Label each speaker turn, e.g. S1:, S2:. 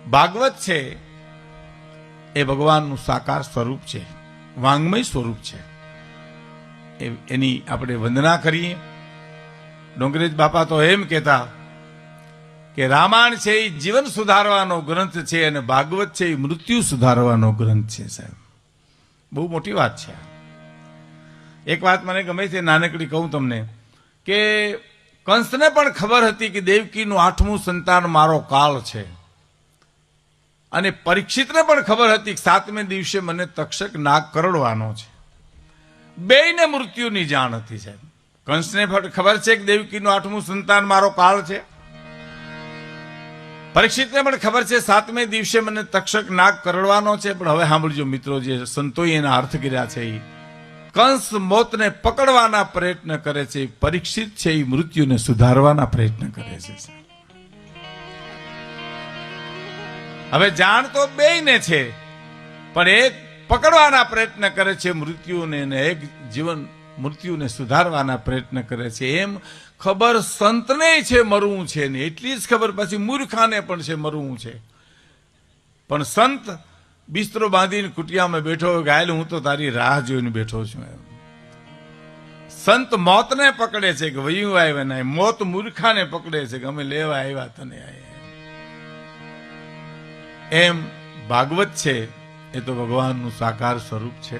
S1: ભાગવત છે એ ભગવાનનું સાકાર સ્વરૂપ છે, વાંગ્મય સ્વરૂપ છે. એની આપણે વંદના કરીએ. ડોંગરેજ બાપા તો એમ કહેતા કે રામાયણ છે એ જીવન સુધારવાનો ગ્રંથ છે અને ભાગવત છે એ મૃત્યુ સુધારવાનો ગ્રંથ છે. સાહેબ, બહુ મોટી વાત છે. એક વાત મને ગમે છે, નાનકડી કહું તમને, કે કંસને પણ ખબર હતી કે દેવકીનું 8મું સંતાન મારો કાળ છે, અને પરીક્ષિતને પણ ખબર હતી કે 7મે દિવસે મને તક્ષક નાગ કરડવાનો છે. બેયને મૃત્યુની જાણ હતી. સાહેબ, કંસને પણ ખબર છે કે દેવકીનું 8મું સંતાન મારો કાળ છે, પરીક્ષિતને પણ ખબર છે 7મે દિવસે મને તક્ષક નાગ કરડવાનો છે. પણ હવે સાંભળજો મિત્રો, જે સંતોએ એના અર્થ કર્યા છે, કંસ મોતને પકડવાના પ્રયત્ન કરે છે, પરીક્ષિત છે એ મૃત્યુને સુધારવાના પ્રયત્ન કરે છે. હવે જાણ તો બેયને છે, પણ એક પકડવાના પ્રયત્ન કરે છે મૃત્યુને, ને એક જીવન મૃત્યુને સુધારવાના પ્રયત્ન કરે છે. એમ ખબર સંતને છે મરવું છે ને, એટલી જ ખબર પછી મૂર્ખાને પણ છે મરવું છે. પણ સંત બિસ્તરો બાંધીને કુટિયામાં બેઠો, ગાયલ હું તો તારી રાહ જોઈને બેઠો છું. એમ સંત મોતને પકડે છે કે વયું આવ્યા ના, મોત મૂર્ખાને પકડે છે કે અમે લેવા આવ્યા તને. એમ ભાગવત છે એ તો ભગવાનનું સાકાર સ્વરૂપ છે.